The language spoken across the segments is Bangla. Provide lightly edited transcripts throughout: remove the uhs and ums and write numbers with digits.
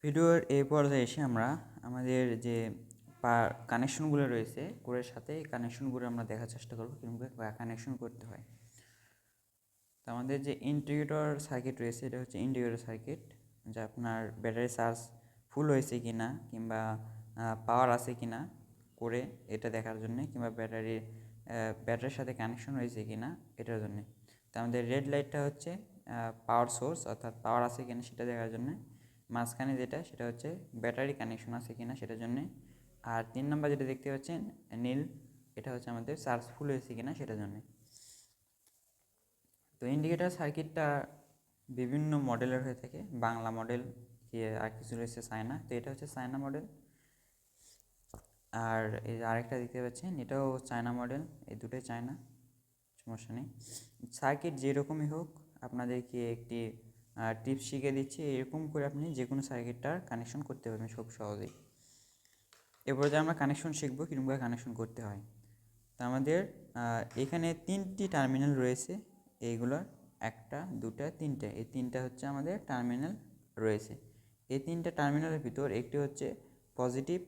ভিডিওর এই পর্যায়ে এসে আমরা আমাদের যে কানেকশনগুলো রয়েছে কোরের সাথে এই কানেকশনগুলো আমরা দেখার চেষ্টা করবো কীভাবে কানেকশন করতে হয়। তো আমাদের যে ইন্টিগ্রেটর সার্কিট রয়েছে এটা হচ্ছে ইন্টিগ্রেটর সার্কিট, যা আপনার ব্যাটারি চার্জ ফুল হয়েছে কি না কিংবা পাওয়ার আছে কি না করে এটা দেখার জন্যে, কিংবা ব্যাটারির সাথে কানেকশন হয়েছে কি না এটার জন্যে। তো আমাদের রেড লাইটটা হচ্ছে পাওয়ার সোর্স, অর্থাৎ পাওয়ার আছে কিনা সেটা দেখার জন্যে। মাঝখানে যেটা সেটা হচ্ছে ব্যাটারি কানেকশন আছে কিনা সেটার জন্যে। আর 3 নম্বর যেটা দেখতে পাচ্ছেন নীল, এটা হচ্ছে আমাদের চার্জ ফুল হয়েছে কিনা সেটার জন্যে। তো ইন্ডিকেটার সার্কিটটা বিভিন্ন মডেলের হয়ে থাকে, বাংলা মডেল কি আর কিছু রয়েছে চায়না। তো এটা হচ্ছে চায়না মডেল। আর এই আরেকটা দেখতে পাচ্ছেন এটাও চায়না মডেল, এই দুটোই চায়না, সমস্যা নেই। সার্কিট যেরকমই হোক আপনাদেরকে একটি টিপস শিখিয়ে দিচ্ছি, এরকম করে আপনি যে কোনো সার্কিটটার কানেকশন করতে পারবেন খুব সহজেই। এরপরে যে আমরা কানেকশন শিখবো কীরকমভাবে কানেকশন করতে হয়। তো আমাদের এখানে 3টি টার্মিনাল রয়েছে, এইগুলোর 1টা 2টা 3টে, এই 3টা হচ্ছে আমাদের টার্মিনাল রয়েছে। এই 3টা টার্মিনালের ভিতর একটি হচ্ছে পজিটিভ,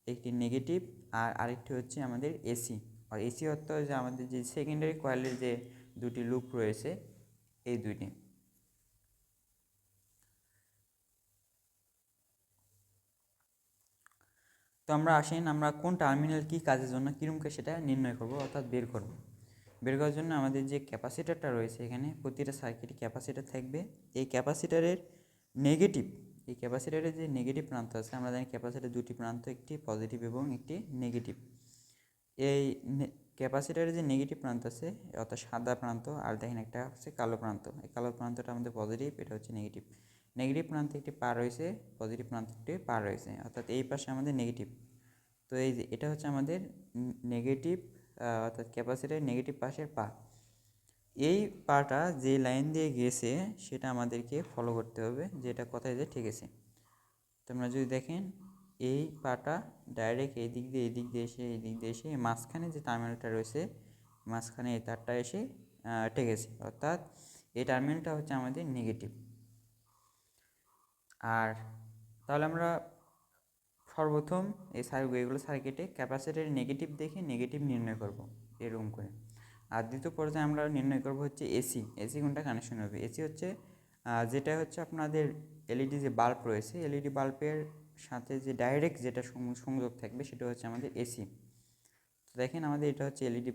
একটি নেগেটিভ, আর আরেকটি হচ্ছে আমাদের এসি। আর এসি অর্থ যে আমাদের যে সেকেন্ডারি কয়েলের যে দুটি লুপ রয়েছে এই দুইটি। তো আমরা আসেন আমরা কোন টার্মিনাল কী কাজের জন্য কীরকম সেটা নির্ণয় করব, অর্থাৎ বের করব। বের করার জন্য আমাদের যে ক্যাপাসিটারটা রয়েছে এখানে প্রতিটা সার্কিটে ক্যাপাসিটার থাকবে। এই ক্যাপাসিটারের নেগেটিভ, এই ক্যাপাসিটারের যে নেগেটিভ প্রান্ত আছে, আমরা জানি ক্যাপাসিটারের দুটি প্রান্ত, একটি পজিটিভ এবং একটি নেগেটিভ। এই ক্যাপাসিটারের যে নেগেটিভ প্রান্ত আছে অর্থাৎ সাদা প্রান্ত, আর দেখেন একটা হচ্ছে কালো প্রান্ত, এই কালো প্রান্তটা আমাদের পজিটিভ, এটা হচ্ছে নেগেটিভ। নেগেটিভ প্রান্তে একটি পার রয়েছে, পজিটিভ প্রান্তে একটি পার রয়েছে, অর্থাৎ এই পাশে আমাদের নেগেটিভ। তো এই যে এটা হচ্ছে আমাদের নেগেটিভ, অর্থাৎ ক্যাপাসিটারের নেগেটিভ পাশের পা। এই পাটা যে লাইন দিয়ে গেছে সেটা আমাদেরকে ফলো করতে হবে, যেটা কোথায় যে ঠেকেছে। তোমরা যদি দেখেন এই পাটা ডাইরেক্ট এই দিক দিয়ে এসে মাঝখানে যে টার্মিনালটা রয়েছে মাঝখানে এই তারটা এসে ঠেকেছে, অর্থাৎ এই টার্মিনালটা হচ্ছে আমাদের নেগেটিভ। আর তাহলে আমরা সর্বপ্রথম এগুলো সার্কিটে ক্যাপাসিটারের নেগেটিভ দেখে নেগেটিভ নির্ণয় করব এরকম করে। আর দ্বিতীয় পর্যায়ে আমরা নির্ণয় করব হচ্ছে এসি কোনটা কানেকশন হবে। এসি হচ্ছে যেটা হচ্ছে আপনাদের এলইডি যে বাল্ব রয়েছে, এলইডি বাল্বের সাথে যে ডাইরেক্ট যেটা সংযোগ থাকবে সেটা হচ্ছে আমাদের এসি। তো দেখেন আমাদের এটা হচ্ছে এলইডি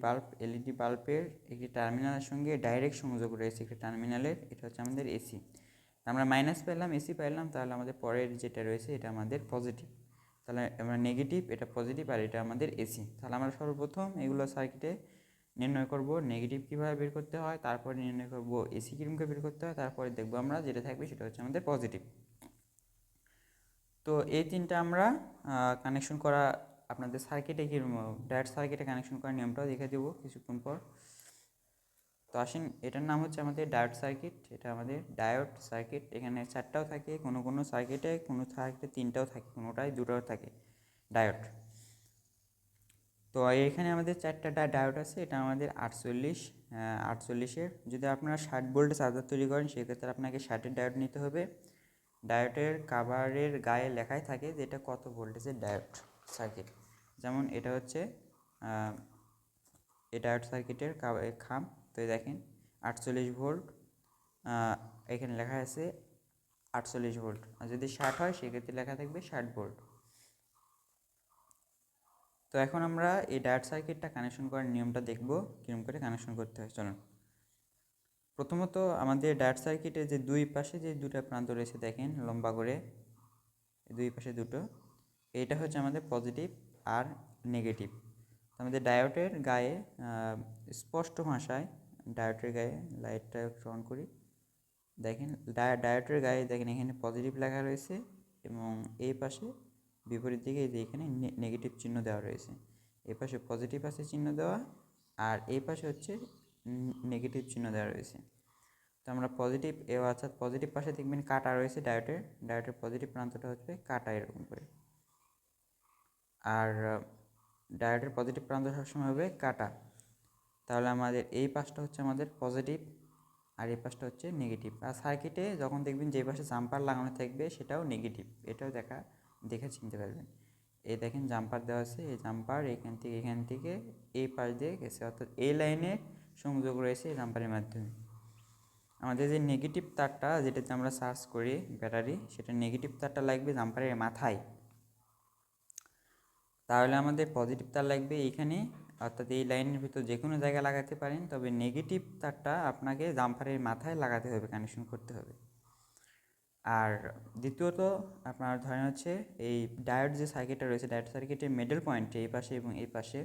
বাল্বের একটি টার্মিনালের সঙ্গে ডাইরেক্ট সংযোগ রয়েছে একটি টার্মিনালের, এটা হচ্ছে আমাদের এসি। আমরা মাইনাস পেলাম, এসি পেলাম, তাহলে আমাদের পরের যেটা রয়েছে এটা আমাদের পজিটিভ। তাহলে আমরা নেগেটিভ, এটা পজিটিভ, আর এটা আমাদের এসি। তাহলে আমরা সর্বপ্রথম এগুলো সার্কিটে নির্ণয় করব নেগেটিভ কীভাবে বের করতে হয়, তারপরে নির্ণয় করব এসি কীরকমভাবে বের করতে হয়, তারপরে দেখবো আমরা যেটা থাকবে সেটা হচ্ছে আমাদের পজিটিভ। তো এই তিনটা আমরা কানেকশন করা আপনাদের সার্কিটে ডায়োড সার্কিটে কানেকশন করার নিয়মটাও দেখে দেবো কিছুক্ষণ পর। তো আসেন, এটার নাম হচ্ছে আমাদের ডায়োড সার্কিট, এটা আমাদের ডায়োড সার্কিট। এখানে 4টাও থাকে, কোনো সার্কিটে 3টাও থাকে, কোনোটায় 2টাও থাকে ডায়োড। তো এখানে আমাদের 4টা ডায়োড আছে, এটা আমাদের 48-48-এর। যদি আপনারা 60 ভোল্টের চার্জার তৈরি করেন সেক্ষেত্রে আপনাকে 60-এর ডায়োড নিতে হবে। ডায়োডের কাভারের গায়ে লেখাই থাকে যে এটা কত ভোল্টেজের ডায়োড সার্কিট। যেমন এটা হচ্ছে এই ডায়োড সার্কিটের খাম। তো দেখেন 48 ভোল্ট, এখানে লেখা আছে 48 ভোল্ট। আর যদি 60 হয় সেক্ষেত্রে লেখা থাকবে 60 ভোল্ট। তো এখন আমরা এই ডায়োড সার্কিটটা কানেকশন করার নিয়মটা দেখব কীরকম করে কানেকশন করতে হয়। চলুন, প্রথমত আমাদের ডায়োড সার্কিটে যে দুই পাশে যে দুটো প্রান্ত রয়েছে দেখেন লম্বা করে, দুই পাশে দুটো, এইটা হচ্ছে আমাদের পজিটিভ আর নেগেটিভ। আমাদের ডায়োডের গায়ে স্পষ্ট ভাষায়, ডায়োডের গায়ে লাইটটা অন করি, দেখেন ডায়োডের গায়ে দেখেন এখানে পজিটিভ লেখা রয়েছে এবং এই পাশে বিপরীত দিকে এই যে এখানে নেগেটিভ চিহ্ন দেওয়া রয়েছে। এই পাশে পজিটিভ আছে চিহ্ন দেওয়া, আর এই পাশে হচ্ছে নেগেটিভ চিহ্ন দেওয়া রয়েছে। তো আমরা পজিটিভ অর্থাৎ পজিটিভ পাশে দেখবেন কাটা রয়েছে ডায়োডের পজিটিভ প্রান্তটা হচ্ছে কাটা এরকম করে, আর ডায়োডের পজিটিভ প্রান্ত সবসময় হবে কাটা। তাহলে আমাদের এই পাশটা হচ্ছে আমাদের পজিটিভ আর এই পাশটা হচ্ছে নেগেটিভ। আর সার্কিটে যখন দেখবেন যে পাশে জাম্পার লাগানো থাকবে সেটাও নেগেটিভ, এটাও দেখে চিনতে পারবেন। এই দেখেন জাম্পার দেওয়া আছে, এই জাম্পার এখান থেকে এই পাশ দিয়ে গেছে, অর্থাৎ এই লাইনে সংযোগ রয়েছে এই জাম্পারের মাধ্যমে। আমাদের যে নেগেটিভ তারটা যেটাতে আমরা চার্জ করি ব্যাটারি, সেটা নেগেটিভ তারটা লাগবে জাম্পারের মাথায়। তাহলে আমাদের পজিটিভ তার লাগবে এইখানে, অর্থাৎ এই লাইনের ভিতর যে কোনো জায়গায় লাগাতে পারেন, তবে নেগেটিভ তারটা আপনাকে জাম্পারের মাথায় লাগাতে হবে, কানেকশন করতে হবে। আর দ্বিতীয়ত আপনার ধরেন হচ্ছে এই ডায়োড যে সার্কিটটা রয়েছে, ডায়োড সার্কিটের মিডল পয়েন্টে এই পাশে এবং এই পাশে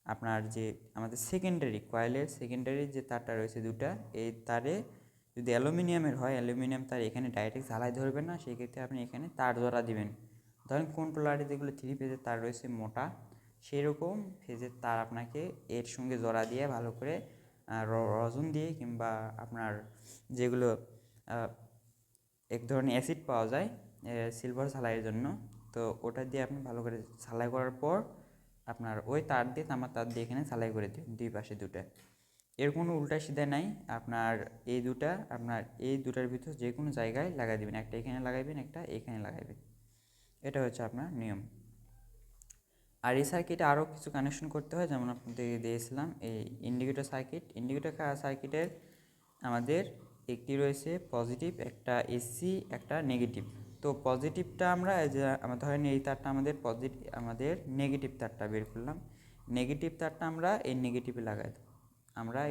আপনার যে আমাদের সেকেন্ডারি কয়েলের সেকেন্ডারি যে তারটা রয়েছে দুটা, এই তারে যদি অ্যালুমিনিয়ামের হয়, অ্যালুমিনিয়াম তার এখানে ডাইরেক্ট ঝালাই ধরবে না, সেই ক্ষেত্রে আপনি এখানে তার জোড়া দিবেন। ধরেন কন্ট্রোলারে যেগুলো 3 ফেজের তার রয়েছে মোটা, সেই রকম ফেজের তার আপনাকে এর সঙ্গে জোড়া দিয়ে ভালো করে রজন দিয়ে কিংবা আপনার যেগুলো এক ধরনের অ্যাসিড পাওয়া যায় সিলভার ঝালাইয়ের জন্য, তো ওটা দিয়ে আপনি ভালো করে ঝালাই করার পর আপনার ওই তার দিয়ে তামার তার দিয়ে এখানে ঝালাই করে দিন দুই পাশে দুটা। এর কোনো উল্টা সিধা নাই, আপনার এই দুটার ভিতর যে কোনো জায়গায় লাগাই দেবেন, একটা এখানে লাগাইবেন, একটা এখানে লাগাইবেন। এটা হচ্ছে আপনার নিয়ম। আর এই সার্কিটে আরও কিছু কানেকশন করতে হয়, যেমন আপনাদের দিয়েছিলাম এই ইন্ডিকেটর সার্কিটের আমাদের একটি রয়েছে পজিটিভ, একটা এসি, একটা নেগেটিভ। তো পজিটিভটা আমরা ধরেন এই তারটা আমাদের নেগেটিভ তারটা বের করলাম, নেগেটিভ তারটা আমরা এই নেগেটিভে লাগাই দেবো।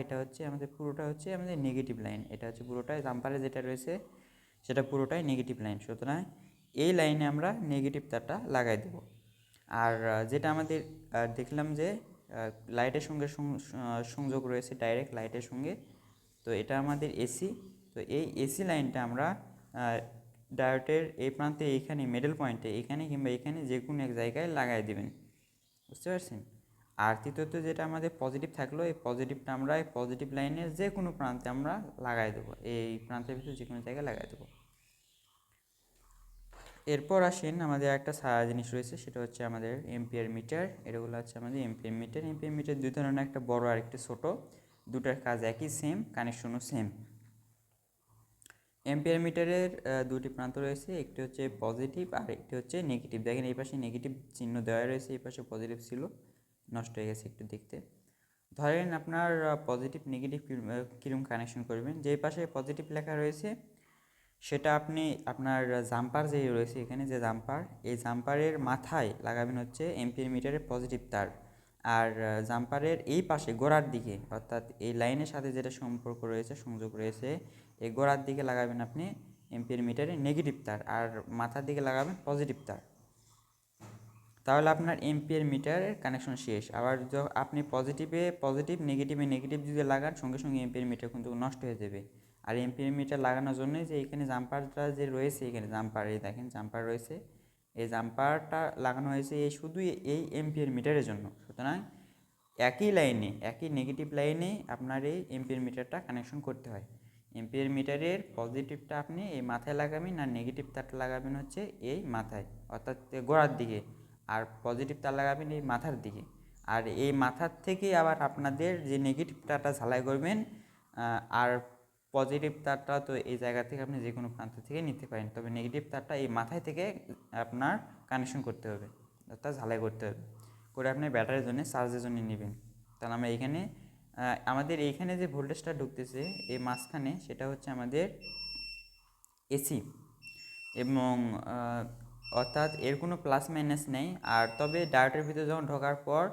এটা হচ্ছে পুরোটা হচ্ছে আমাদের নেগেটিভ লাইন, এটা হচ্ছে পুরোটাই জাম্পারে যেটা রয়েছে সেটা পুরোটাই নেগেটিভ লাইন, সুতরাং এই লাইনে আমরা নেগেটিভ তারটা লাগাই দেবো। আর যেটা আমাদের দেখলাম যে লাইটের সঙ্গে সংযোগ রয়েছে ডাইরেক্ট লাইটের সঙ্গে, তো এটা আমাদের এসি। তো এই এসি লাইনটা আমরা ডায়োডের এই প্রান্তে এইখানে মিডল পয়েন্টে এখানে কিংবা এখানে যে কোনো এক জায়গায় লাগাই দেবেন, বুঝতে পারছেন। আর তৃতীয়ত যেটা আমাদের পজিটিভ থাকলো, এই পজিটিভটা আমরা এই পজিটিভ লাইনের যে কোনো প্রান্তে আমরা লাগাই দেবো, এই প্রান্তের ভিতরে যে কোনো জায়গায় লাগাই দেবো। এরপর আসেন আমাদের একটা জিনিস রয়েছে, সেটা হচ্ছে আমাদের এম্পিয়ার মিটার। এগুলো হচ্ছে আমাদের এম্পিয়ার মিটার। এম্পিয়ার মিটার দুই ধরনের, একটা বড় আর একটা ছোটো, দুটার কাজ একই, সেম, কানেকশনও সেম। এম্পিয়ার মিটারের দুটি প্রান্ত রয়েছে, একটি হচ্ছে পজিটিভ আর একটি হচ্ছে নেগেটিভ। দেখেন এই পাশে নেগেটিভ চিহ্ন দেওয়া রয়েছে, এই পাশে পজিটিভ ছিল, নষ্ট হয়ে গেছে একটু দেখতে। ধরেন আপনার পজিটিভ নেগেটিভ কীরকম কানেকশন করবেন, যে পাশে পজিটিভ লেখা রয়েছে সেটা আপনি আপনার জাম্পার যে রয়েছে এখানে যে জাম্পার, এই জাম্পারের মাথায় লাগাবেন হচ্ছে এম্পিয়ার মিটারের পজিটিভ তার। আর জাম্পারের এই পাশে গোড়ার দিকে, অর্থাৎ এই লাইনের সাথে যেটা সম্পর্ক রয়েছে, সংযোগ রয়েছে, এই গোড়ার দিকে লাগাবেন আপনি এম্পিয়ার মিটারের নেগেটিভ তার, আর মাথার দিকে লাগাবেন পজিটিভ তার। তাহলে আপনার এম্পিয়ার মিটারের কানেকশন শেষ। আবার আপনি পজিটিভ নেগেটিভে নেগেটিভ যদি লাগান, সঙ্গে সঙ্গে এম্পিয়ার মিটার কিন্তু নষ্ট হয়ে যাবে। আর এম্পিয়ার মিটার লাগানোর জন্য যে এখানে জাম্পারটা যে রয়েছে, এখানে জাম্পার, এই দেখেন জাম্পার রয়েছে, এই জাম্পারটা লাগানো হয়েছে শুধু এই এম্পিয়ার মিটারের জন্য। সুতরাং একই লাইনে, একই নেগেটিভ লাইনে আপনার এই এম্পিয়ার মিটারটা কানেকশন করতে হয়। এম্পিয়ার মিটারের পজিটিভটা আপনি এই মাথায় লাগাবেন, আর নেগেটিভ তারটা লাগাবেন হচ্ছে এই মাথায়, অর্থাৎ গোড়ার দিকে, আর পজিটিভ তার লাগাবেন এই মাথার দিকে। আর এই মাথার থেকে আবার আপনাদের যে নেগেটিভ তারটা ঝালাই করবেন, আর পজিটিভ তারটা তো এই জায়গা থেকে আপনি যে কোনো প্রান্ত থেকে নিতে পারেন, তবে নেগেটিভ তারটা এই মাথায় থেকে আপনার কানেকশন করতে হবে, অর্থাৎ ঝালাই করতে হবে, করে আপনি ব্যাটারির জন্য চার্জের জন্য নেবেন। তাহলে আমরা আমাদের এইখানে যে ভোল্টেজটা ঢুকতেছে এই মাঝখানে, সেটা হচ্ছে আমাদের এসি, এবং অর্থাৎ এর কোনো প্লাস মাইনাস নেই। আর তবে ডায়োডের ভিতরে যখন ঢোকার পর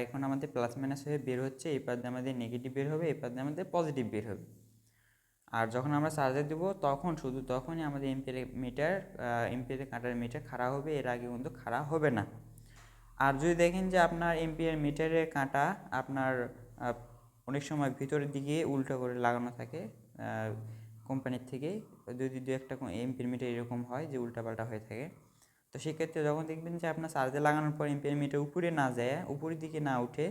এখন আমাদের প্লাস মাইনাস হয়ে বের হচ্ছে, এই পাশ দিয়ে আমাদের নেগেটিভ বের হবে, এই পাশ দিয়ে আমাদের পজিটিভ বের হবে। আর যখন আমরা চার্জে দেবো শুধু তখনই আমাদের এম্পিয়ারের কাঁটার মিটার খাড়া হবে, এর আগে কিন্তু খাড়া হবে না। আর যদি দেখেন যে আপনার এম্পিয়ার মিটারের কাঁটা আপনার অনেক সময় ভিতরের দিকে উল্টো করে লাগানো থাকে কোম্পানির থেকে, যদি দু একটা এম্পিয়ার মিটার এরকম হয় যে উল্টাপাল্টা হয়ে থাকে, তো সেক্ষেত্রে যখন দেখবেন যে আপনার চার্জে লাগানোর পর এম্পিয়ার মিটার উপরে না যায়, উপরের দিকে না উঠে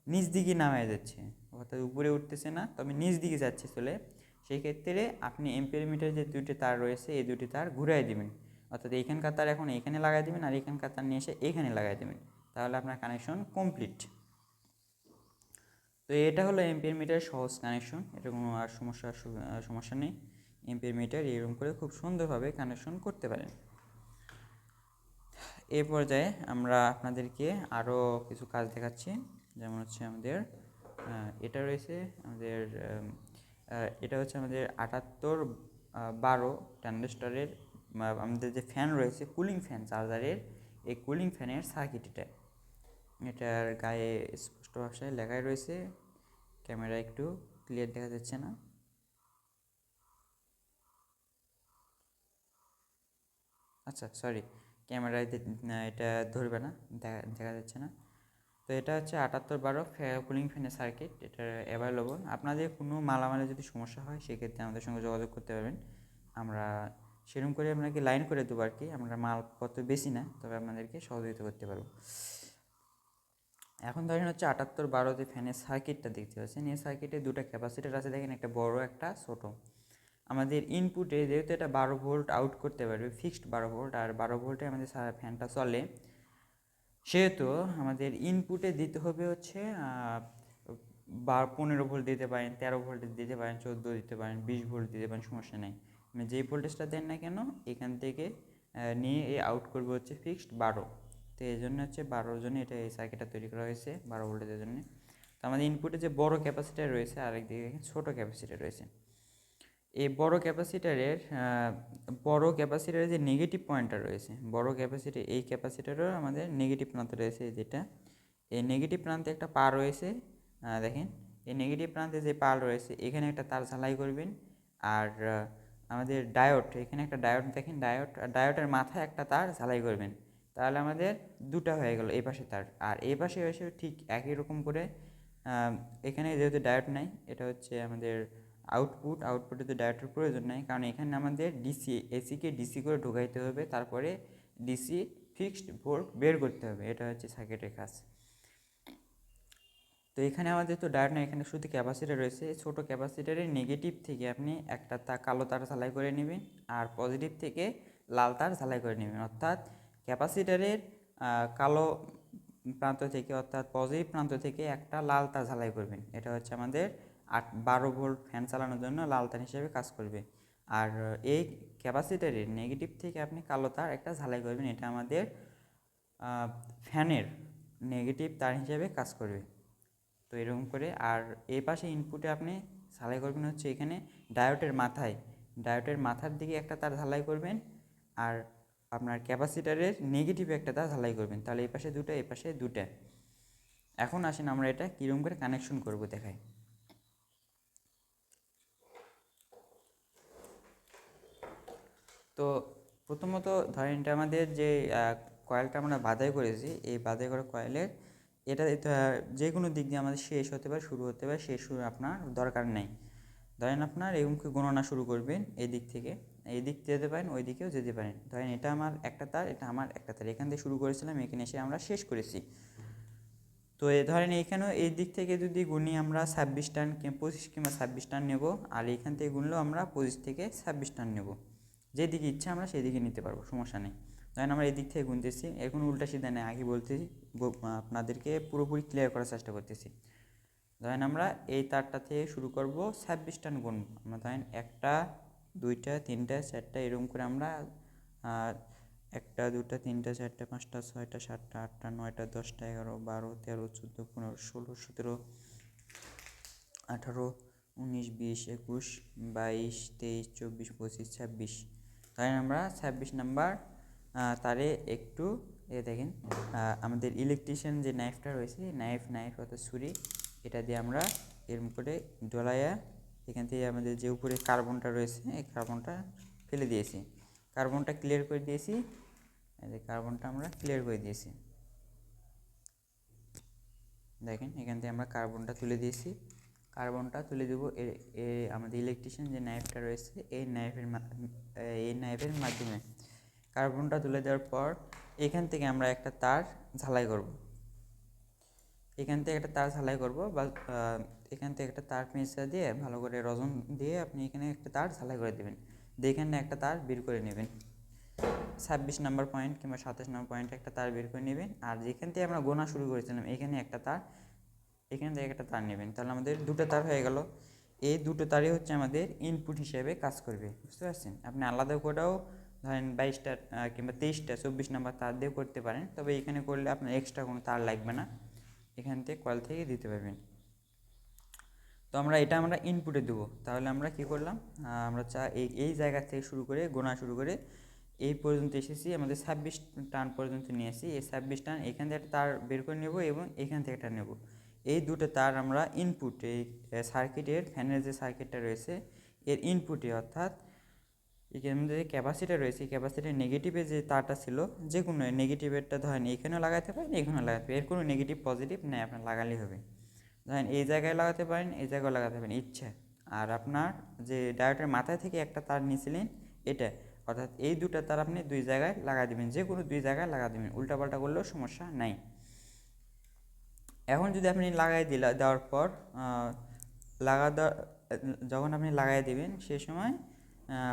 নিচ দিকে নামায় যাচ্ছে, অর্থাৎ উপরে উঠতেছে না তবে নিচ দিকে যাচ্ছে চলে, সেই ক্ষেত্রে আপনি এম্পিয়ার মিটার যে দুটি তার রয়েছে এই দুটি তার ঘুরাই দেবেন, অর্থাৎ এইখানকার তার এখন এইখানে লাগাই দেবেন, আর এইখানকার তার নিয়ে এসে এইখানে লাগাই দেবেন, তাহলে আপনার কানেকশন কমপ্লিট। তো এটা হলো এম্পিয়ার মিটারের সহজ কানেকশন, এটা কোনো আর সমস্যা নেই। এম্পিয়ার মিটার এরকম করে খুব সুন্দরভাবে কানেকশন করতে পারেন। এই পর্যায়ে আমরা আপনাদেরকে আরও কিছু কাজ দেখাচ্ছি, যেমন হচ্ছে আমাদের এটা রয়েছে আমাদের এটা হচ্ছে আমাদের 7812 ট্রানজিস্টরের আমাদের যে ফ্যান রয়েছে কুলিং ফ্যান চার্জারের, এই কুলিং ফ্যানের সার্কিট এটার গায়ে স্পষ্ট ভাষায় লেখাই রয়েছে। ক্যামেরা একটু ক্লিয়ার দেখা যাচ্ছে না, আচ্ছা সরি, ক্যামেরায় এটা ধরবে না, দেখা যাচ্ছে না। তো এটা হচ্ছে 7812 কুলিং ফ্যানের সার্কিট, এটা অ্যাভেলেবল। আপনাদের কোনো মালামালে যদি সমস্যা হয় সেক্ষেত্রে আমাদের সঙ্গে যোগাযোগ করতে পারবেন, আমরা সেরকম করে আপনাকে লাইন করে দেবো আর কি। আমরা মালপত্র বেশি না, তবে আপনাদেরকে সহযোগিতা করতে পারবো। এখন ধরেন হচ্ছে 7812 যে ফ্যানের সার্কিটটা দেখতে পাচ্ছেন, এই সার্কিটে দুটো ক্যাপাসিটার আছে দেখেন, একটা বড় একটা ছোট। আমাদের ইনপুটে যেহেতু এটা 12 ভোল্ট আউট করতে পারবে, ফিক্সড 12 ভোল্ট, আর 12 ভোল্টে আমাদের ফ্যানটা চলে, সেহেতু আমাদের ইনপুটে দিতে হবে হচ্ছে 15 ভোল্ট দিতে পারেন, 13 ভোল্ট দিতে পারেন, 14 দিতে পারেন, 20 ভোল্ট দিতে পারেন, সমস্যা নেই। মানে যেই ভোল্টেজটা দেন না কেন এখান থেকে নিয়ে এই আউট করবে হচ্ছে ফিক্সড 12। তো এই জন্য হচ্ছে 12 জন্য এটা এই সার্কিটটা তৈরি করা হয়েছে 12 ভোল্টেজের জন্য। তো আমাদের ইনপুটে যে বড় ক্যাপাসিটার রয়েছে আর একদিকে ছোটো ক্যাপাসিটার রয়েছে। এই বড় ক্যাপাসিটারের যে নেগেটিভ পয়েন্টটা রয়েছে, বড় ক্যাপাসিটার, এই ক্যাপাসিটারও আমাদের নেগেটিভ প্রান্ত রয়েছে, যেটা এই নেগেটিভ প্রান্তে একটা পা রয়েছে, দেখেন এই নেগেটিভ প্রান্তে যে পা রয়েছে এখানে একটা তার ঝালাই করবেন। আর আমাদের ডায়োড, এখানে একটা ডায়োড দেখেন, ডায়োডের মাথায় একটা তার ঝালাই করবেন, তাহলে আমাদের দুটা হয়ে গেল এই পাশে তার। আর এই পাশে এসে ঠিক একই রকম করে এখানে যেহেতু ডায়োড নাই, এটা হচ্ছে আমাদের আউটপুটে তো ডায়োডের প্রয়োজন নাই, কারণ এখানে আমাদের এসিকে ডিসি করে ঢোকাইতে হবে, তারপরে ডিসি ফিক্সড ভোল্ট বের করতে হবে, এটা হচ্ছে সার্কিটের কাজ। তো এখানে আমাদের তো ডায়োড না, এখানে শুধু ক্যাপাসিটার রয়েছে। ছোটো ক্যাপাসিটারের নেগেটিভ থেকে আপনি একটা কালো তার ঝালাই করে নেবেন, আর পজিটিভ থেকে লাল তার ঝালাই করে নেবেন, অর্থাৎ ক্যাপাসিটারের কালো প্রান্ত থেকে অর্থাৎ পজিটিভ প্রান্ত থেকে একটা লাল তার ঝালাই করবেন, এটা হচ্ছে আমাদের 12 ভোল্ট ফ্যান চালানোর জন্য লাল তার হিসেবে কাজ করবে। আর এই ক্যাপাসিটারের নেগেটিভ থেকে আপনি কালো তার একটা ঝালাই করবেন, এটা আমাদের ফ্যানের নেগেটিভ তার হিসেবে কাজ করবে। তো এরকম করে, আর এই পাশে ইনপুটে আপনি ঝালাই করবেন হচ্ছে এখানে ডায়োডের মাথার দিকে একটা তার ঝালাই করবেন, আর আপনার ক্যাপাসিটারের নেগেটিভে একটা তার ঝালাই করবেন, তাহলে এই পাশে দুটো, এই পাশে দুটো। এখন আসেন আমরা এটা কীরকম করে কানেকশন করব দেখাই। তো প্রথমত ধরেন এটা আমাদের যে কয়েলটা আমরা বাধাই করেছি, এই বাধাই করা কয়েলের এটা যে কোনো দিক দিয়ে আমাদের শেষ হতে পারে, শুরু হতে পারে, শেষ শুরু আপনার দরকার নেই। ধরেন আপনার এরকমকে গণনা শুরু করবেন এই দিক থেকে, এই দিক যেতে পারেন, ওই দিকেও যেতে পারেন। ধরেন এটা আমার একটা তার, এটা আমার একটা তার, এখান থেকে শুরু করেছিলাম, এখানে এসে আমরা শেষ করেছি। তো ধরেন এইখানেও এই দিক থেকে যদি গুনি আমরা 26 টান 25 কিংবা 26 টান নেব, আর এইখান থেকে গুনলেও আমরা 25 থেকে 26 টান নেব, যেদিকে ইচ্ছা আমরা সেই দিকে নিতে পারবো, সমস্যা নেই। ধরেন আমরা এই দিক থেকে গুনতেছি, এখন উল্টা সিধা নেই, আগে বলতেছি, আপনাদেরকে পুরোপুরি ক্লিয়ার করার চেষ্টা করতেছি। ধরেন আমরা এই তারটা থেকে শুরু করব, 26 টান গুনব আমরা। ধরেন 1টা 2টা 3টা 4টা এরকম করে আমরা 1টা 2টা 3টা 4টা 5টা 6টা 7টা 8টা 9টা 10টা 11 12 13 14 15 16 17 18 19 20 21 22 23 24 25 26। ধরেন আমরা 26 নাম্বার তারে একটু দেখেন আমাদের ইলেকট্রিশিয়ান যে নাইফটা রয়েছে, নাইফ অর্থাৎ ছুরি, এটা দিয়ে আমরা এরকম করে ডলাইয়া এখান থেকে আমাদের যে উপরে কার্বনটা রয়েছে এই কার্বনটা ফেলে দিয়েছি, কার্বনটা ক্লিয়ার করে দিয়েছি, এই কার্বনটা আমরা ক্লিয়ার করে দিয়েছি। দেখেন এখান থেকে আমরা কার্বনটা তুলে দিয়েছি, কার্বনটা তুলে দেবো আমাদের ইলেকট্রিশিয়ান যে নাইফটা রয়েছে এই নাইফের মাধ্যমে। কার্বনটা তুলে দেওয়ার পর এখান থেকে আমরা একটা তার ঝালাই করব, এখান থেকে একটা তার ঝালাই করব, বা এখান থেকে একটা তার পেঁচা দিয়ে ভালো করে রজন দিয়ে আপনি এখানে একটা তার ঝালাই করে দেবেন, দিয়ে এখানে একটা তার বের করে নেবেন, 26 নাম্বার পয়েন্ট কিংবা 27 নাম্বার পয়েন্টে একটা তার বের করে নেবেন। আর যেখান থেকে আমরা গোনা শুরু করেছিলাম এখানে একটা তার এখান থেকে একটা তার নেবেন, তাহলে আমাদের দুটো তার হয়ে গেল। এই দুটো তারই হচ্ছে আমাদের ইনপুট হিসেবে কাজ করবে, বুঝতে পারছেন। আপনি আলাদা করেও ধরেন 22টা কিংবা 23টা 24 নাম্বার তার দিয়ে করতে পারেন, তবে এখানে করলে আপনার এক্সট্রা কোনো তার লাগবে না, এখান থেকে কয়েল থেকে দিতে পারবেন। তো আমরা ইনপুটে দেবো, তাহলে আমরা কি করলাম, আমরা এই জায়গা থেকে শুরু করে গোনা শুরু করে এই পর্যন্ত এসেছি, আমাদের 26 টান পর্যন্ত নিয়ে আসি। এই 26 টান এখান থেকে একটা তার বের করে নেব এবং এখান থেকে একটা নেব। এই দুটো তার আমরা ইনপুট, এই সার্কিটের ফ্যানের যে সার্কিটটা রয়েছে এর ইনপুটে, অর্থাৎ এখানে যে ক্যাপাসিটার রয়েছে ক্যাপাসিটার নেগেটিভে যে তারটা ছিল, যে কোনো নেগেটিভেরটা ধরেন এখানেও লাগাতে পারেন, এখানেও লাগাতে পারেন, এর কোনো নেগেটিভ পজিটিভ নেই, আপনার লাগালেই হবে। ধরেন এই জায়গায় লাগাতে পারেন, এই জায়গায় লাগাতে পারেন ইচ্ছা। আর আপনার যে ডায়োডের মাথায় থেকে একটা তার নিয়েছিলেন এটা, অর্থাৎ এই দুটো তার আপনি দুই জায়গায় লাগা দেবেন, যে কোনো দুই জায়গায় লাগা দেবেন, উল্টাপাল্টা করলেও সমস্যা নাই। এখন যদি আপনি লাগাই দেওয়ার পর যখন আপনি লাগাই দেবেন সেই সময়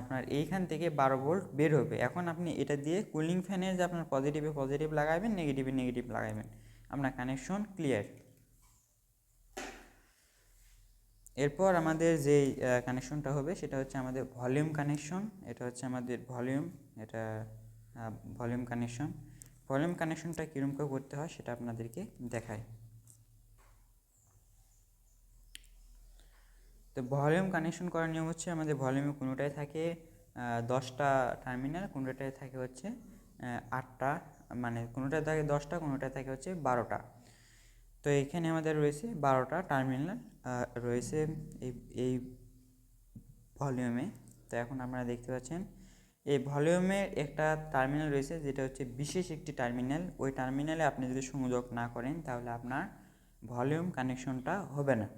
আপনার এইখান থেকে 12 ভোল্ট বের হবে। এখন আপনি এটা দিয়ে কুলিং ফ্যানের যে আপনার পজিটিভে পজিটিভ লাগাবেন, নেগেটিভে নেগেটিভ লাগাবেন, আপনার কানেকশন ক্লিয়ার। এরপর আমাদের যে কানেকশনটা হবে সেটা হচ্ছে আমাদের ভলিউম কানেকশন। এটা হচ্ছে আমাদের ভলিউম, এটা ভলিউম কানেকশন। ভলিউম কানেকশনটা কীরকম করে করতে হয় সেটা আপনাদেরকে দেখায়। তো ভলিউম কানেকশন করার নিয়ম হচ্ছে, আমাদের ভলিউমে কোনোটায় থাকে 10টা টার্মিনাল, কোনোটায় থাকে হচ্ছে 8টা, মানে কোনোটায় থাকে 10টা, কোনোটায় থাকে হচ্ছে 12টা। তো এখানে আমাদের রয়েছে 12টা টার্মিনাল রয়েছে এই এই ভলিউমে। তো এখন আপনারা দেখতে পাচ্ছেন এই ভলিউমের একটা টার্মিনাল রয়েছে যেটা হচ্ছে বিশেষ একটি টার্মিনাল। ওই টার্মিনালে আপনি যদি সংযোগ না করেন তাহলে আপনার ভলিউম কানেকশনটা হবে না।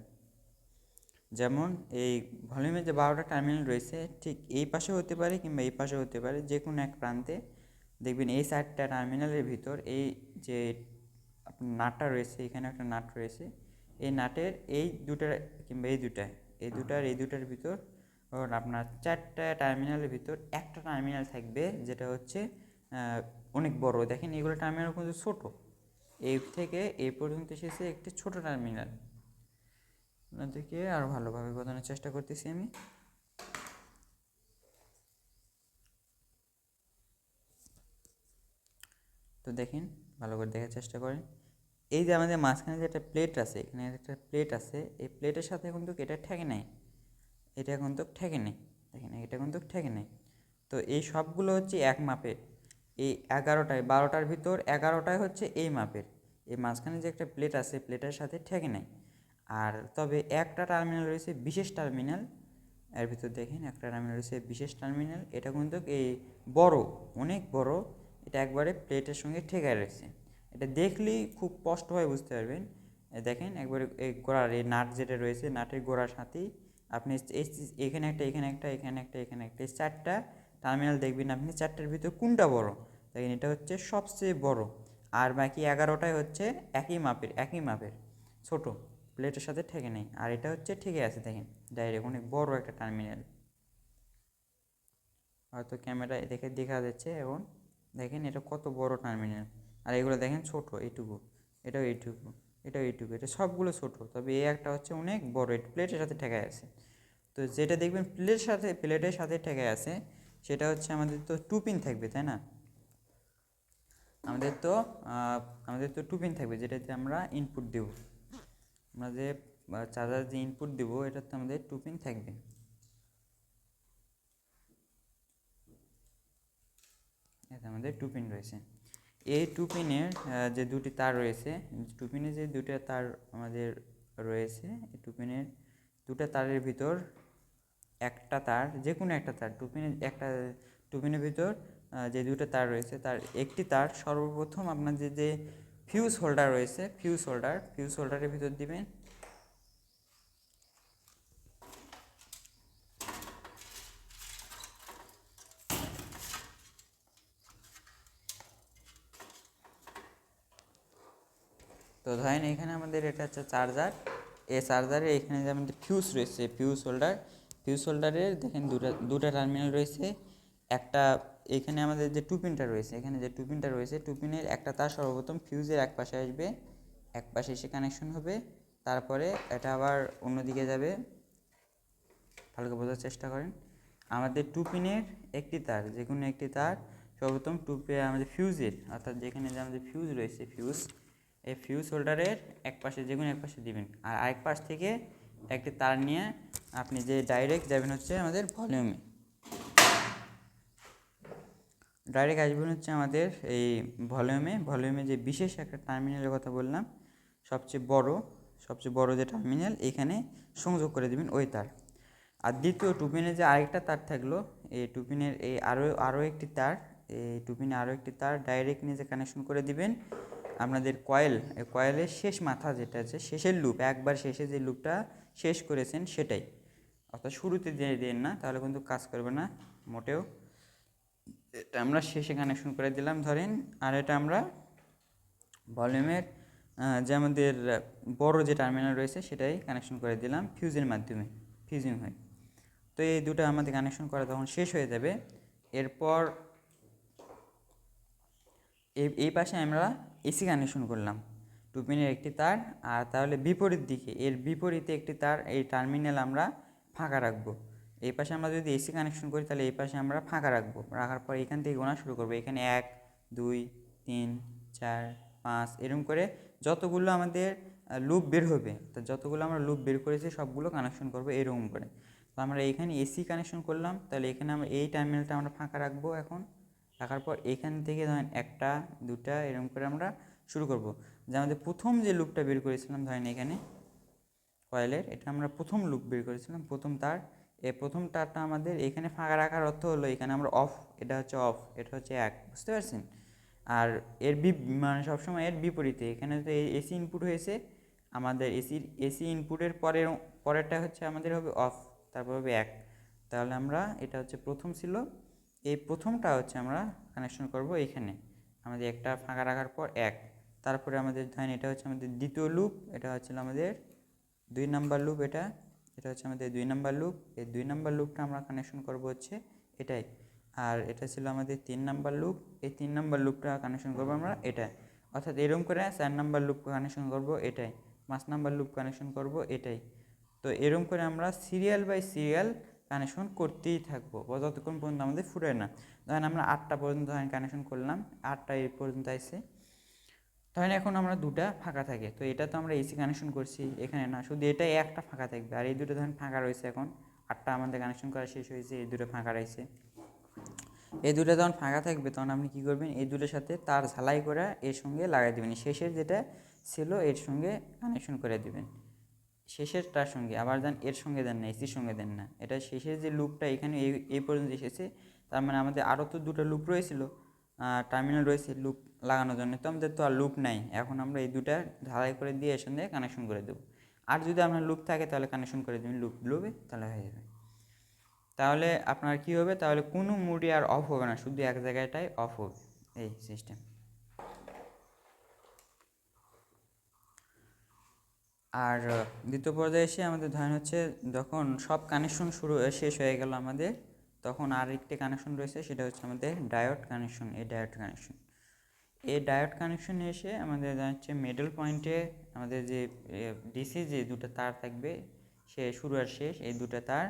যেমন এই ভলিউমের যে 12টা টার্মিনাল রয়েছে ঠিক এই পাশে হতে পারে কিংবা এই পাশে হতে পারে, যে কোনো এক প্রান্তে দেখবেন এই 4টা টার্মিনালের ভিতর এই যে আপনার নাটটা রয়েছে, এখানে একটা নাট রয়েছে, এই নাটের এই দুটার কিংবা এই দুটার ভিতর আপনার 4টা টার্মিনালের ভিতর একটা টার্মিনাল থাকবে যেটা হচ্ছে অনেক বড়। দেখেন এগুলো টার্মিনাল কিন্তু ছোটো, এই থেকে এই পর্যন্ত এসেছে একটি ছোট টার্মিনাল। আপনাদেরকে আরও ভালোভাবে বোঝানোর চেষ্টা করতেছি আমি। তো দেখেন, ভালো করে দেখার চেষ্টা করেন। এই যে আমাদের মাঝখানে যে একটা প্লেট আছে, এখানে একটা প্লেট আছে, এই প্লেটের সাথে কিন্তু এটা ঠেকে নেই, এটা কিন্তু ঠেকে নেই, দেখেন এটা কিন্তু ঠেকে নেই। তো এই সবগুলো হচ্ছে এক মাপের, এই 11টায় 12টার ভিতর 11টায় হচ্ছে এই মাপের। এই মাঝখানে যে একটা প্লেট আছে প্লেটের সাথে ঠেকে নেই। আর তবে একটা টার্মিনাল রয়েছে বিশেষ টার্মিনাল, এর ভিতর দেখেন একটা টার্মিনাল রয়েছে বিশেষ টার্মিনাল, এটা কিন্তু এই বড়, অনেক বড়, এটা একবারে প্লেটের সঙ্গে ঠেকে রয়েছে। এটা দেখলেই খুব স্পষ্টভাবে বুঝতে পারবেন। দেখেন একবারে এই গোড়ার এই নাট যেটা রয়েছে নাটের গোড়ার সাথেই আপনি এখানে একটা এখানে একটা এখানে একটা এখানে একটা এই 4টা টার্মিনাল দেখবেন আপনি, 4টার ভিতর কোনটা বড়, দেখেন এটা হচ্ছে সবচেয়ে বড়, আর বাকি 11টাই হচ্ছে একই মাপের ছোট, প্লেটের সাথে ঠেকে নেই। আর এটা হচ্ছে ঠেকে আছে, দেখেন ডাইরেক্ট অনেক বড় একটা টার্মিনাল, হয়তো ক্যামেরায় দেখে দেখা যাচ্ছে এখন। দেখেন এটা কত বড় টার্মিনাল, আর এগুলো দেখেন ছোট, এইটুকু, এটাও এইটুকু, এটাও এইটুকু, এটা সবগুলো ছোট, তবে এই একটা হচ্ছে অনেক বড়, এটা প্লেটের সাথে ঠেকে আছে। তো যেটা দেখবেন প্লেটের সাথে ঠেকে আছে সেটা হচ্ছে আমাদের তো 2 পিন থাকবে, তাই না? আমাদের তো আমাদের তো 2 পিন থাকবে যেটাতে আমরা ইনপুট দেব, আমরা যে চার্জার যে ইনপুট দেব এটাতে আমাদের 2 পিন থাকবে। এটা আমাদের 2 পিন রয়েছে। এই 2 পিনের যে দুটি তার রয়েছে, 2 পিনের যে দুটো তার আমাদের রয়েছে, এই 2 পিনের দুটো তারের ভিতর একটা তার, যে কোনো একটা তার, 2 পিনের ভিতর যে দুটো তার রয়েছে তার একটি তার সর্বপ্রথম আপনার যে ফিউজ হোল্ডার রয়েছে, ফিউজ হোল্ডারের ভিতর দিবেন। তো ধরেন এখানে আমাদের এটা হচ্ছে চার্জার, এই চার্জারের এখানে যে আমাদের ফিউজ রয়েছে, ফিউজ হোল্ডারের দেখেন দুটা টার্মিনাল রয়েছে। একটা এখানে আমাদের যে 2 পিনটা রয়েছে, এখানে যে 2 পিনটা রয়েছে 2 পিনের একটা তার সর্বপ্রথম ফিউজের এক পাশে আসবে, এক পাশে এসে কানেকশন হবে, তারপরে এটা আবার অন্যদিকে যাবে, ভালো করে বোঝার চেষ্টা করেন। আমাদের 2 পিনের একটি তার, যে কোনো একটি তার সর্বপ্রথম 2 পিন আমাদের ফিউজের, অর্থাৎ যেখানে যে আমাদের ফিউজ রয়েছে ফিউজ, এই ফিউজ হোল্ডারের এক পাশে যে কোনো এক পাশে দিবেন, আর আরেক পাশ থেকে একটি তার নিয়ে আপনি যে ডাইরেক্ট যাবেন হচ্ছে আমাদের ভলিউমে, ডাইরেক্ট আসবেন হচ্ছে আমাদের এই ভলিউমে যে বিশেষ একটা টার্মিনালের কথা বললাম, সবচেয়ে বড় যে টার্মিনাল, এখানে সংযোগ করে দেবেন ওই তার। আর দ্বিতীয় 2 পিনের যে আরেকটা তার থাকলো, এই 2 পিনের এই আরও একটি তার, এই 2 পিনে আরও একটি তার ডাইরেক্ট নিয়ে যে কানেকশন করে দিবেন আপনাদের কয়েলের শেষ মাথা যেটা আছে, শেষের লুপ, একবার শেষে যে লুপটা শেষ করেছেন সেটাই, অর্থাৎ শুরুতে দিয়ে দেন না, তাহলে কিন্তু কাজ করবে না মোটেও। এটা আমরা শেষে কানেকশন করে দিলাম ধরেন, আর এটা আমরা ভলিউমের যে আমাদের বড় যে টার্মিনাল রয়েছে সেটাই কানেকশন করে দিলাম ফিউজের মাধ্যমে, ফিউজিং হয়। তো এই দুটো আমাদের কানেকশন করা তখন শেষ হয়ে যাবে। এরপর এই পাশে আমরা এসি কানেকশন করলাম 2 পিনের একটি তার, আর তাহলে বিপরীত দিকে এর বিপরীতে একটি তার, এই টার্মিনাল আমরা ফাঁকা রাখবো। এই পাশে আমরা যদি এসি কানেকশন করি তাহলে এই পাশে আমরা ফাঁকা রাখবো, রাখার পর এখান থেকে গোনা শুরু করবো, এখানে 1 2 3 4 5 এরকম করে যতগুলো আমাদের লুপ বের হবে, তো যতগুলো আমরা লুপ বের করেছি সবগুলো কানেকশন করবো এরকম করে। তো আমরা এখানে এসি কানেকশন করলাম, তাহলে এখানে আমরা এই টার্মিনালটা আমরা ফাঁকা রাখবো এখন, রাখার পর এখান থেকে ধরেন 1টা 2টা এরকম করে আমরা শুরু করব। যে আমাদের প্রথম যে লুপটা বের করেছিলাম ধরেন এখানে কয়েলের, এটা আমরা প্রথম লুপ বের করেছিলাম, প্রথম তার, এই প্রথম তারটা আমাদের এখানে ফাঁকা রাখার অর্থ হলো এখানে আমরা অফ, এটা হচ্ছে অফ, এটা হচ্ছে 1, বুঝতে পারছেন। আর এর মানে সবসময় এর বিপরীতে, এখানে তো এসি ইনপুট হয়েছে আমাদের, এসি ইনপুটের পরেরটা হচ্ছে আমাদের হবে অফ, তারপর হবে 1, তাহলে আমরা এটা হচ্ছে প্রথম ছিল, এই প্রথমটা হচ্ছে আমরা কানেকশন করব এখানে, আমাদের একটা ফাঁকা রাখার পর 1, তারপরে আমাদের ধরেন এটা হচ্ছে আমাদের দ্বিতীয় লুপ, এটা হচ্ছে আমাদের 2 নাম্বার লুপ, এটা হচ্ছে আমাদের 2 নাম্বার লুপ, এই 2 নাম্বার লুপটা আমরা কানেকশন করব হচ্ছে এটাই। আর এটা ছিল আমাদের 3 নাম্বার লুপ, এই 3 নাম্বার লুপটা কানেকশন করবো আমরা এটা, অর্থাৎ এরকম করে 4 নাম্বার লুপ কানেকশন করব এটাই, 5 নাম্বার লুপ কানেকশন করব এটাই। তো এরকম করে আমরা সিরিয়াল বাই সিরিয়াল কানেকশন করতেই থাকবো যতক্ষণ পর্যন্ত আমাদের ফুরায় না। ধরেন আমরা 8টা পর্যন্ত ধরেন কানেকশন করলাম, 8টা এই পর্যন্ত আসছে, ধরেন এখন আমরা 2টা ফাঁকা থাকে, তো এটা তো আমরা এসি কানেকশন করছি, এখানে না, শুধু এটাই একটা ফাঁকা থাকবে, আর এই দুটো ধরেন ফাঁকা রয়েছে, এখন 8টা আমাদের কানেকশন করা শেষ হয়েছে, এই দুটো ফাঁকা রয়েছে। এই দুটো যখন ফাঁকা থাকবে তখন আপনি কী করবেন, এই দুটোর সাথে তার ঝালাই করে এর সঙ্গে লাগাই দেবেন, শেষের যেটা ছিল এর সঙ্গে কানেকশন করে দেবেন, শেষেরটার সঙ্গে, আবার দেন এর সঙ্গে দেন না, এসির সঙ্গে দেন না, এটা শেষের যে লুপটা এখানে এই পর্যন্ত এসেছে, তার মানে আমাদের আরও তো 2টা লুপ রয়েছিল, টার্মিনাল রয়েছে লুপ লাগানোর জন্য, তো আমাদের তো আর লুপ নাই, এখন আমরা এই দুটা ঢালাই করে দিয়ে এর সঙ্গে কানেকশন করে দেবো। আর যদি আপনার লুপ থাকে তাহলে কানেকশন করে দেবেন লুপে, তাহলে হয়ে যাবে। তাহলে আপনার কি হবে, তাহলে কোনো মুডই আর অফ হবে না, শুধু এক জায়গাটাই অফ হবে, এই সিস্টেম। আর দ্বিতীয় পর্যায়ে এসে আমাদের ধরেন হচ্ছে যখন সব কানেকশন শেষ হয়ে গেল আমাদের, তখন আরেকটি কানেকশন রয়েছে, সেটা হচ্ছে আমাদের ডায়োড কানেকশন। এই ডায়োড কানেকশনে এসে আমাদের হচ্ছে মিডল পয়েন্টে আমাদের যে ডিসি যে 2টা তার থাকবে, সে শুরু আর শেষ, এই 2টা তার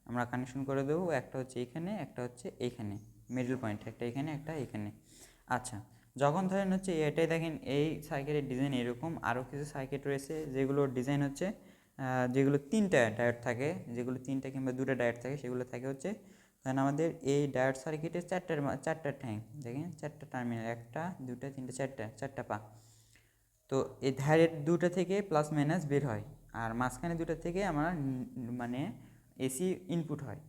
আমরা কানেকশন করে দেবো, একটা হচ্ছে এখানে, একটা হচ্ছে এইখানে, মিডল পয়েন্ট একটা এখানে, একটা এখানে। আচ্ছা, যখন ধরেন হচ্ছে এটাই দেখেন এই সার্কিটের ডিজাইন এরকম, আরও কিছু সার্কিট রয়েছে যেগুলোর ডিজাইন হচ্ছে যেগুলো 3টা ডায়োড থাকে, যেগুলো 3টা কিংবা 2টা ডায়োড থাকে, সেগুলো থাকে হচ্ছে ধরেন আমাদের এই ডায়োড সার্কিটের 4টা ঠ্যাং, দেখেন 4টা টার্মিনাল, 1টা 2টা 3টা 4টা পা। তো এই ধারের 2টা থেকে প্লাস মাইনাস বের হয়, আর মাঝখানে 2টা থেকে আমার মানে এসি ইনপুট হয়।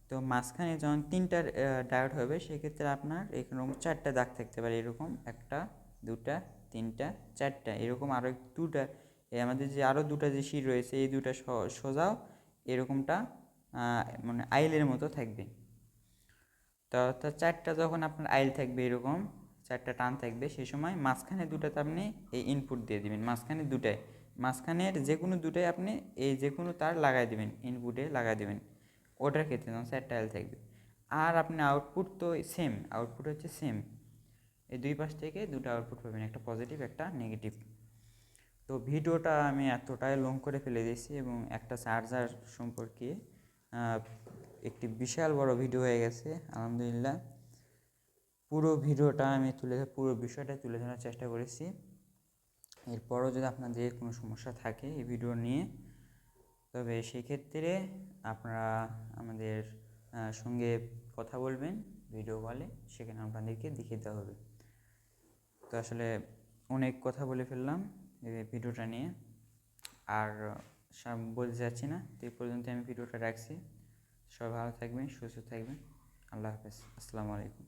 তো মাঝখানে যখন 3টা ডায়োড হবে সেক্ষেত্রে আপনার এরকম 4টা দাগ থাকতে পারে, এরকম 1টা 2টা 3টা 4টা, এরকম আরও 2টা, আমাদের যে আরও 2টা যে শির রয়েছে এই 2টা সোজাও এরকমটা মানে আইলের মতো থাকবে। তো অর্থাৎ 4টা যখন আপনার আইল থাকবে এরকম 4টা টান থাকবে, সেই সময় মাঝখানে 2টাতে আপনি এই ইনপুট দিয়ে দেবেন, মাঝখানের যে কোনো 2টাই আপনি এই যে কোনো তার লাগাই দেবেন, ইনপুটে লাগাই দেবেন, ওটার ক্ষেত্রে যখন 4টা আইল থাকবে। আর আপনি আউটপুট তো সেম, আউটপুট হচ্ছে সেম, এই দুই পাশ থেকে 2টা আউটপুট পাবেন, একটা পজিটিভ একটা নেগেটিভ। তো ভিডিওটা আমি এতটাই লং করে ফেলে দিয়েছি এবং একটা চার্জার সম্পর্কে একটি বিশাল বড় ভিডিও হয়ে গেছে। আলহামদুলিল্লাহ পুরো বিষয়টা তুলে ধরার চেষ্টা করেছি। এরপরও যদি আপনাদের কোনো সমস্যা থাকে এই ভিডিও নিয়ে, তবে সেক্ষেত্রে আপনারা আমাদের সঙ্গে কথা বলবেন ভিডিও কলে, সেখানে আপনাদেরকে দেখিয়ে দেওয়া হবে। তো আসলে অনেক কথা বলে ফেললাম এই ভিডিওটা নিয়ে, আর বলতে যাচ্ছি না। তো এই পর্যন্ত আমি ভিডিওটা রাখছি। সবাই ভালো থাকবেন, সুস্থ থাকবেন। আল্লাহ হাফেজ, আসসালামু আলাইকুম।